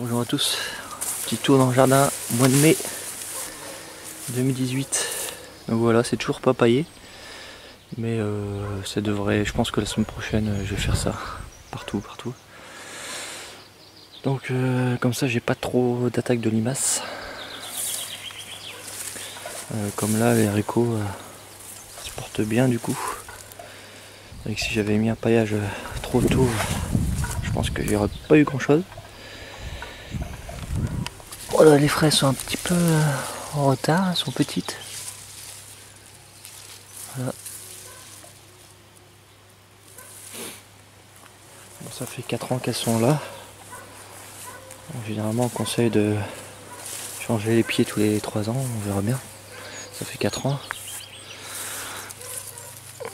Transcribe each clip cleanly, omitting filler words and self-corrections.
Bonjour à tous, petit tour dans le jardin, mois de mai 2018. Donc voilà, c'est toujours pas paillé, mais ça devrait, je pense que la semaine prochaine je vais faire ça partout. Donc comme ça j'ai pas trop d'attaques de limaces. Comme là les haricots se portent bien du coup. Et que si j'avais mis un paillage trop tôt, je pense que j'aurais pas eu grand chose. Voilà, les fraises sont un petit peu en retard, elles sont petites. Voilà. Bon, ça fait 4 ans qu'elles sont là. Donc, généralement on conseille de changer les pieds tous les 3 ans, on verra bien. Ça fait 4 ans.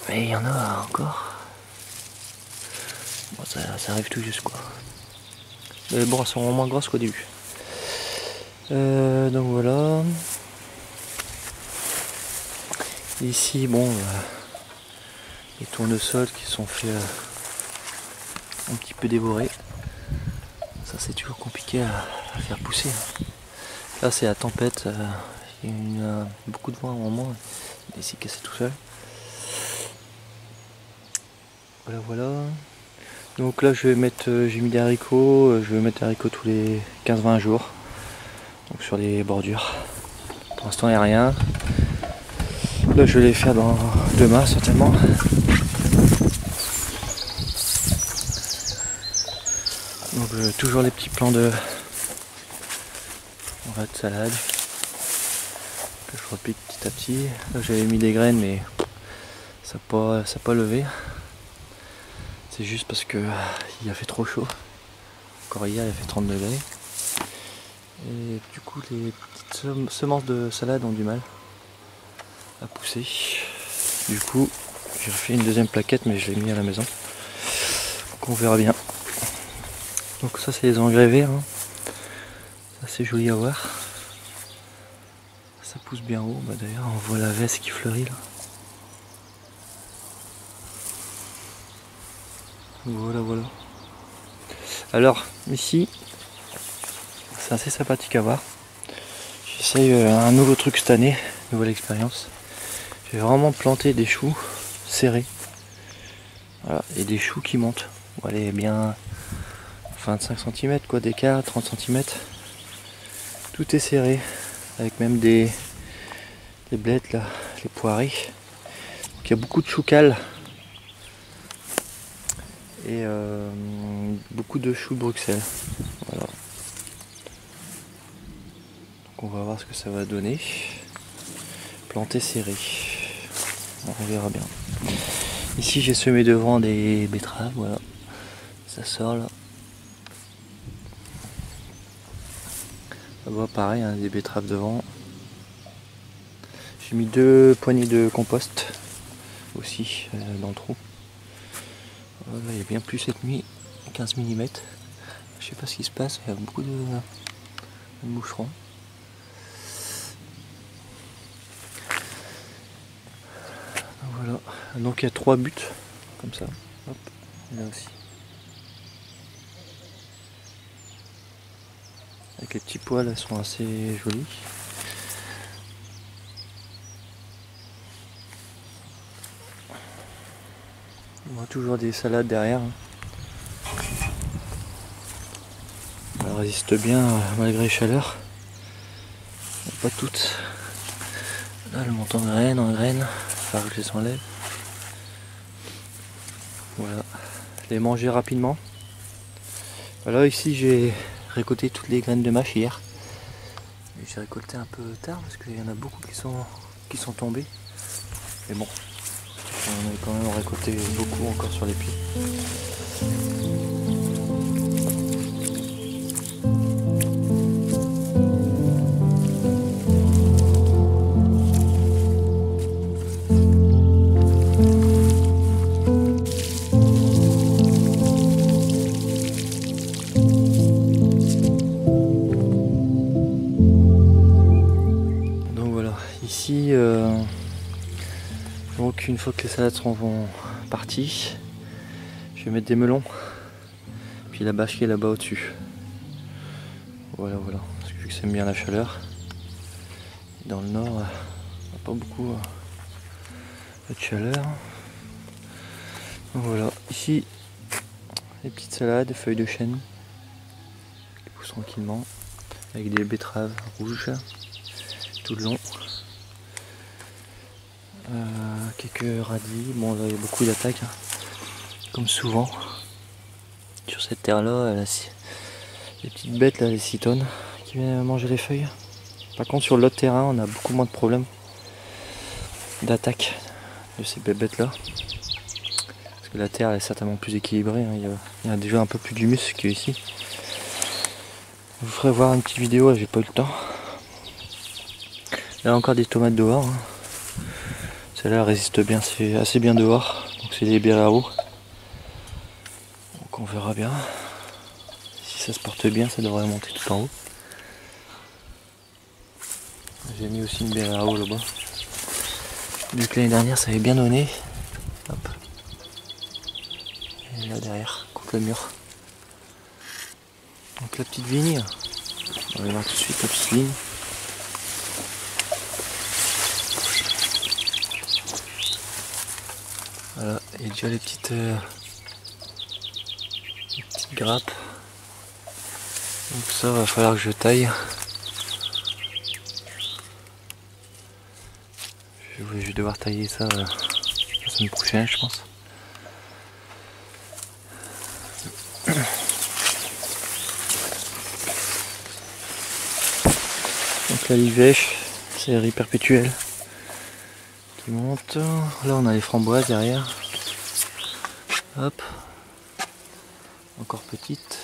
Mais il y en a encore. Bon, ça arrive tout juste quoi. Mais bon, elles sont moins grosses qu'au début. Donc voilà. Ici, bon, les tournesols qui sont faits un petit peu dévorer. Ça c'est toujours compliqué à faire pousser. Là c'est la tempête, il y a beaucoup de vent à un moment, il s'est cassé tout seul. Voilà. Donc là je vais mettre, j'ai mis des haricots, je vais mettre des haricots tous les 15-20 jours. Donc sur les bordures. Pour l'instant il n'y a rien. Là je vais les faire demain certainement. Donc toujours les petits plants de salade que je repique petit à petit. Là j'avais mis des graines mais ça n'a pas levé. C'est juste parce que il a fait trop chaud. Encore hier il a fait 30 degrés. Et du coup les petites semences de salade ont du mal à pousser. Du coup j'ai refait une deuxième plaquette mais je l'ai mis à la maison. Donc on verra bien. Donc ça c'est les engrais verts. Hein. Ça c'est joli à voir. Ça pousse bien haut. Bah, d'ailleurs on voit la veste qui fleurit là. Voilà. Alors ici c'est assez sympathique à voir. J'essaye un nouveau truc cette année, nouvelle expérience. J'ai vraiment planté des choux serrés. Voilà, et des choux qui montent. Bon, allez, bien 25 cm quoi d'écart, 30 cm. Tout est serré. Avec même des blettes là, les poirées. Donc il y a beaucoup de choux cales. Et beaucoup de choux de Bruxelles. Voilà. Donc on va voir ce que ça va donner. Planté serré. On verra bien. Ici j'ai semé devant des betteraves, voilà. Ça sort là. Là-bas pareil, hein, des betteraves devant. J'ai mis 2 poignées de compost aussi dans le trou. Voilà, il y a bien plus cette nuit, 15 mm. Je sais pas ce qui se passe, il y a beaucoup de moucherons. Voilà, donc il y a 3 buts, comme ça. Hop, là aussi. Avec les petits poils, elles sont assez jolies. On a toujours des salades derrière. Elles résistent bien malgré les chaleurs. Pas toutes. Là, le montant de graines en graines. Il va falloir que je les enlève. Voilà. Je les manger rapidement. Voilà, ici j'ai récolté toutes les graines de mâche hier. J'ai récolté un peu tard parce qu'il y en a beaucoup qui sont tombées. Mais bon, on a quand même récolté beaucoup encore sur les pieds. Ici, donc une fois que les salades seront parties, je vais mettre des melons, puis la bâche qui est là-bas au-dessus. Voilà, parce que vu que ça aime bien la chaleur, dans le nord, on n'a pas beaucoup de chaleur. Donc voilà, ici, des petites salades, des feuilles de chêne qui poussent tranquillement, avec des betteraves rouges tout le long. Quelques radis, bon là il y a beaucoup d'attaques, hein, comme souvent. Sur cette terre là, les petites bêtes là, les citones, qui viennent manger les feuilles. Par contre sur l'autre terrain on a beaucoup moins de problèmes d'attaque de ces bêtes là. Parce que la terre est certainement plus équilibrée, hein. Il y a déjà un peu plus d'humus qu'ici. Je vous ferai voir une petite vidéo, j'ai pas eu le temps. Là encore des tomates dehors, hein. Celle-là résiste bien, c'est assez bien dehors. Donc c'est des Béraraux. Donc on verra bien. Si ça se porte bien, ça devrait monter tout en haut. J'ai mis aussi une Béraraux là-bas. Vu que l'année dernière ça avait bien donné. Hop. Et là derrière, contre le mur. Donc la petite vigne. On va voir tout de suite la petite vigne. Voilà, et déjà les petites grappes. Donc ça va falloir que je taille. Je vais devoir tailler ça la semaine prochaine, je pense. Donc la livèche, c'est les riz perpétuels qui montent. Là on a les framboises derrière. Hop. Encore petites.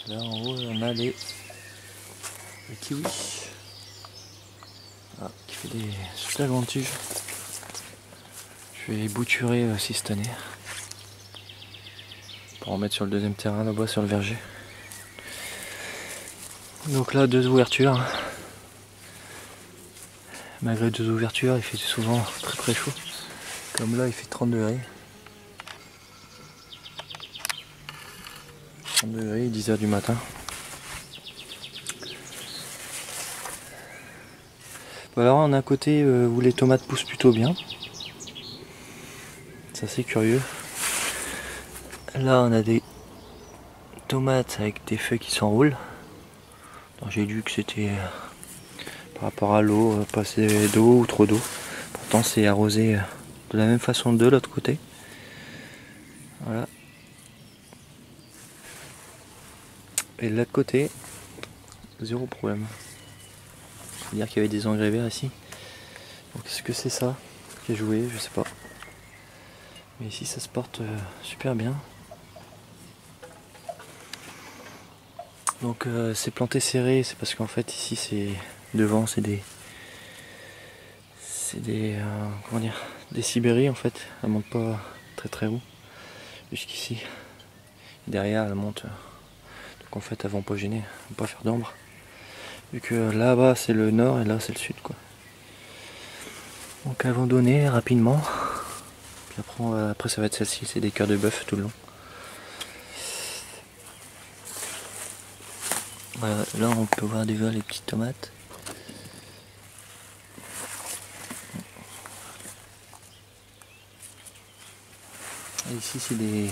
Là en haut on a les kiwis. Ah, qui fait des super grandes tiges. Je vais les bouturer aussi cette année. Pour en mettre sur le deuxième terrain là-bas sur le verger. Donc là 2 ouvertures. Malgré 2 ouvertures, il fait souvent très chaud. Comme là il fait 30 degrés. 30 degrés, 10 h du matin. Voilà, on a un côté où les tomates poussent plutôt bien. C'est assez curieux. Là on a des tomates avec des feuilles qui s'enroulent. J'ai lu que c'était par rapport à l'eau, pas assez d'eau ou trop d'eau. Pourtant c'est arrosé de la même façon de l'autre côté. Voilà. Et de l'autre côté, zéro problème. C'est-à-dire qu'il y avait des engrais verts ici. Donc est-ce que c'est ça qui a joué? Je sais pas. Mais ici ça se porte super bien. Donc c'est planté serré, c'est parce qu'en fait ici c'est devant c'est des comment dire, des Sibéries en fait. Elles montent pas très haut jusqu'ici. Derrière elles montent. Donc en fait elles vont pas gêner, elles vont pas faire d'ombre. Vu que là-bas c'est le nord et là c'est le sud quoi. Donc elles vont donner rapidement. Puis après ça va être celle-ci, c'est des cœurs de bœuf tout le long. Voilà, là on peut voir déjà les petites tomates. Et ici c'est des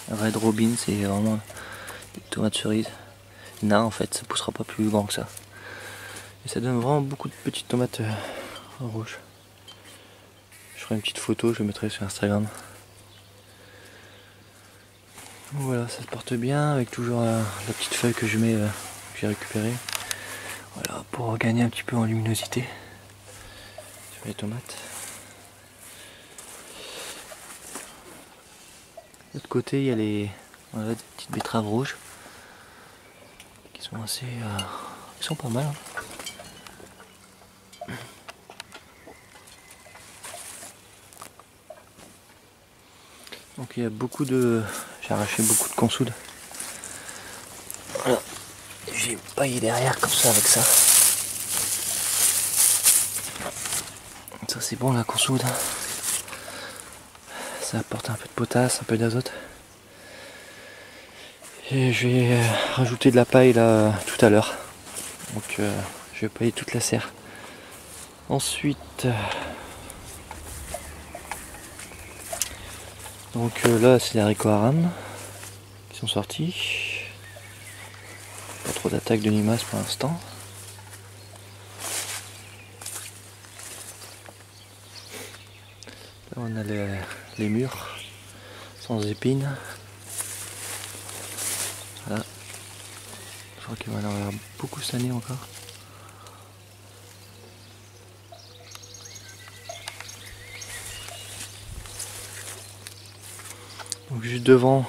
Red Robin, c'est vraiment des tomates cerises. Non en fait ça poussera pas plus grand que ça. Et ça donne vraiment beaucoup de petites tomates rouges. Je ferai une petite photo, je mettrai sur Instagram. Voilà, ça se porte bien avec toujours la petite feuille que je mets, que j'ai récupérée. Voilà, pour gagner un petit peu en luminosité sur les tomates. De l'autre côté, il y a des petites betteraves rouges qui sont assez, qui sont pas mal. Hein. Donc il y a beaucoup de, j'ai arraché beaucoup de consoude. Voilà, j'ai paillé derrière comme ça avec ça. Ça c'est bon la consoude. Ça apporte un peu de potasse, un peu d'azote. Et je vais rajouter de la paille là tout à l'heure. Donc je vais pailler toute la serre. Ensuite, donc là c'est les haricots haram qui sont sortis. Pas trop d'attaques de limaces pour l'instant. Là on a les murs sans épines. Voilà. Je crois qu'il va en avoir beaucoup cette année encore. Donc juste devant,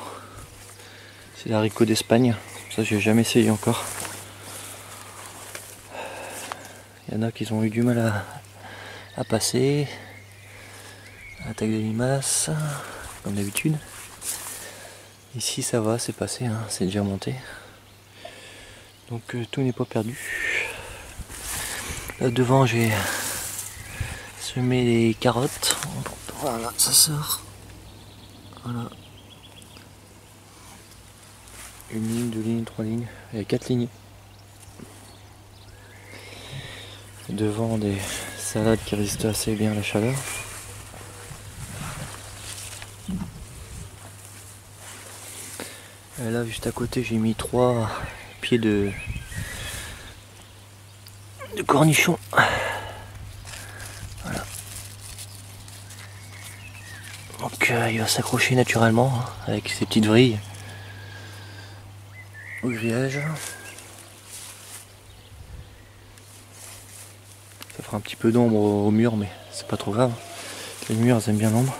c'est l'haricot d'Espagne. Ça j'ai jamais essayé encore. Il y en a qui ont eu du mal à passer. Attaque des limaces, comme d'habitude. Ici ça va, c'est passé, hein, c'est déjà monté. Donc tout n'est pas perdu. Là devant j'ai semé les carottes. Voilà, ça sort. Voilà. Une ligne, deux lignes, trois lignes. Il y a 4 lignes. Devant des salades qui résistent assez bien à la chaleur. Et là juste à côté j'ai mis 3 pieds de cornichons. Voilà. Donc il va s'accrocher naturellement hein, avec ses petites vrilles au grillage. Ça fera un petit peu d'ombre au mur mais c'est pas trop grave. Les murs elles aiment bien l'ombre.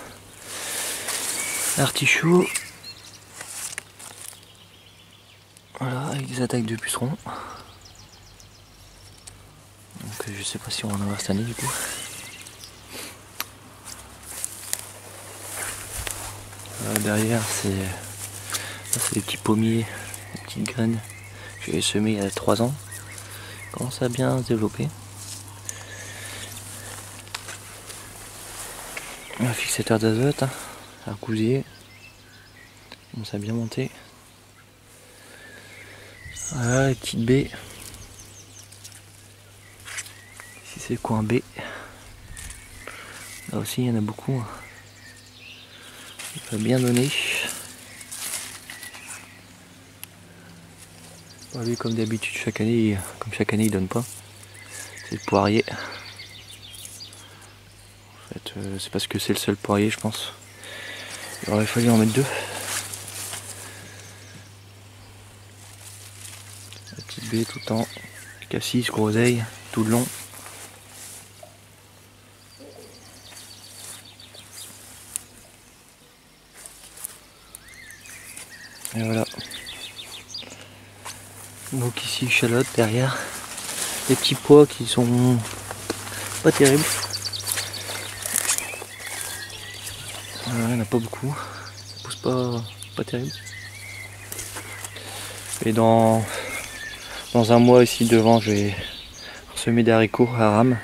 Artichaut. Voilà, avec des attaques de pucerons. Donc je sais pas si on va en avoir cette année du coup. Derrière c'est des petits pommiers, des petites graines que j'ai semées il y a 3 ans. Commence à bien se développer. Un fixateur d'azote, argousier, commence à bien monter. Voilà les petites baies. Ici c'est le coin B. Là aussi il y en a beaucoup. Il va bien donner. Bon, lui comme d'habitude chaque année il donne pas. C'est le poirier. En fait c'est parce que c'est le seul poirier je pense. Il aurait fallu en mettre 2. La petite baie tout le temps. Cassis, groseille, tout le long. Et voilà. Donc ici échalote derrière. Des petits pois qui sont pas terribles. Il n'y en a pas beaucoup. Ça pousse pas terrible. Et dans un mois ici devant je vais semer des haricots haram.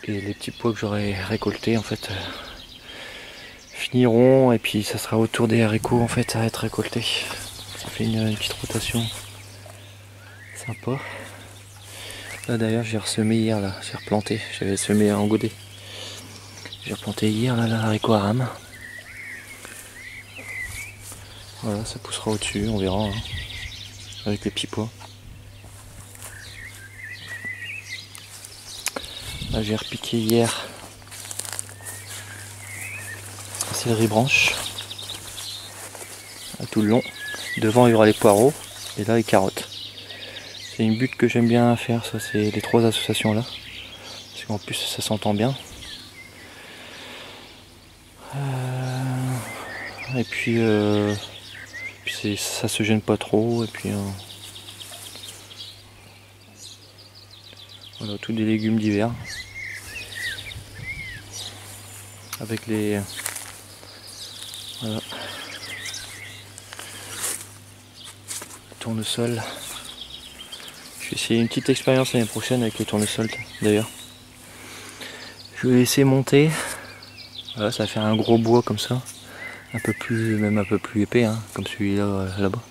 Et les petits pois que j'aurai récoltés en fait finiront et puis ça sera autour des haricots en fait à être récoltés. Ça fait une petite rotation sympa. Là d'ailleurs j'ai ressemé hier là, j'ai replanté, j'avais semé en godet. J'ai replanté hier là l'haricot haram. Voilà, ça poussera au-dessus, on verra hein, avec les petits pois. Là j'ai repiqué hier la céleri branche tout le long. Devant il y aura les poireaux et là les carottes. C'est une butte que j'aime bien faire, ça c'est les 3 associations là. Parce qu'en plus ça s'entend bien. Et puis, ça se gêne pas trop et puis voilà, tous des légumes d'hiver avec les voilà, tournesol. Je vais essayer une petite expérience l'année prochaine avec les tournesols d'ailleurs. Je vais laisser monter. Voilà, ça va faire un gros bois comme ça même un peu plus épais, hein, comme celui-là là-bas.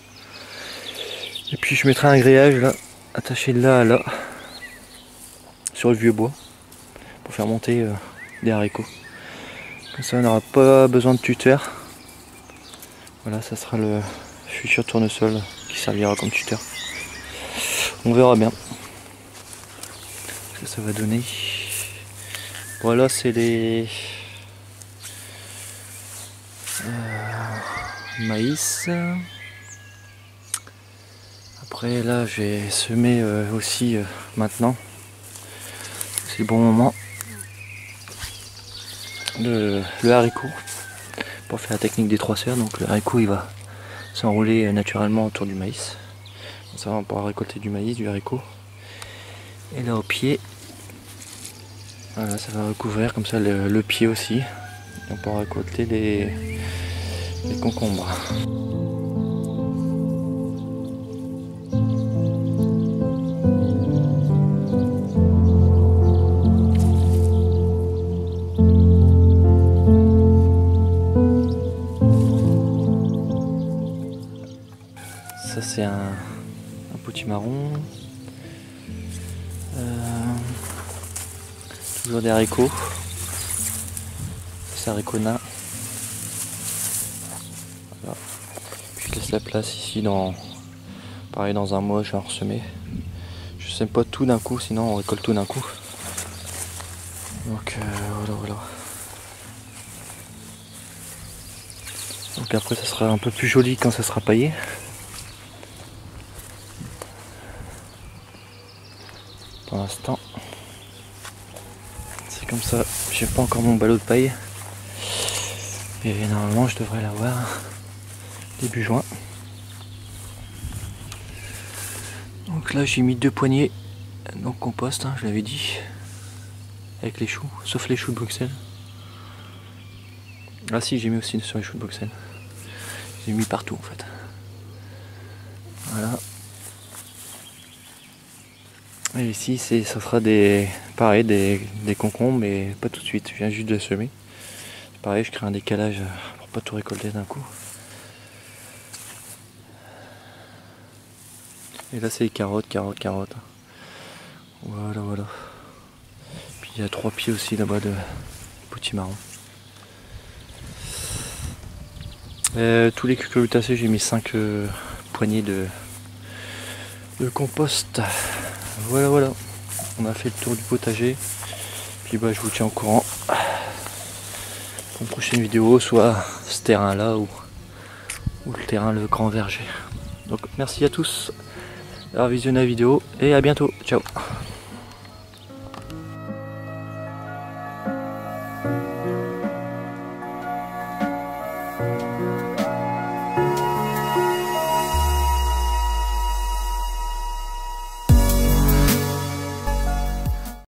Et puis je mettrai un grillage là, attaché de là à là, sur le vieux bois, pour faire monter des haricots. Comme ça on n'aura pas besoin de tuteur. Voilà, ça sera le futur tournesol qui servira comme tuteur. On verra bien ce que ça va donner. Voilà, c'est les maïs. Après là, j'ai semé aussi maintenant. C'est le bon moment. Le haricot pour faire la technique des 3 sœurs. Donc le haricot il va s'enrouler naturellement autour du maïs. Comme ça on pourra récolter du maïs, du haricot. Et là au pied, voilà, ça va recouvrir comme ça le pied aussi. Et on pourra récolter les concombres. Ça c'est un potimarron. Toujours des haricots. C'est haricots nains. Voilà. Puis je laisse la place ici pareil dans un mois je vais en ressemer. Je sème pas tout d'un coup, sinon on récolte tout d'un coup. Donc voilà. Donc après ça sera un peu plus joli quand ça sera paillé. Pour l'instant c'est comme ça, j'ai pas encore mon ballot de paille et normalement je devrais l'avoir début juin. Donc là j'ai mis 2 poignées donc compost, hein, je l'avais dit, avec les choux, sauf les choux de Bruxelles. Ah si, j'ai mis aussi sur les choux de Bruxelles, j'ai mis partout en fait. Voilà. Et ici ça sera pareil, des concombres, mais pas tout de suite, je viens juste de semer. Pareil, je crée un décalage pour pas tout récolter d'un coup. Et là c'est les carottes. Voilà. Puis il y a 3 pieds aussi là-bas de potimarron. Tous les cucurbitacées, j'ai mis 5 poignées de compost. Voilà. On a fait le tour du potager. Puis bah je vous tiens au courant pour une prochaine vidéo, soit ce terrain là ou le terrain le grand verger. Donc merci à tous d'avoir visionné la vidéo et à bientôt. Ciao.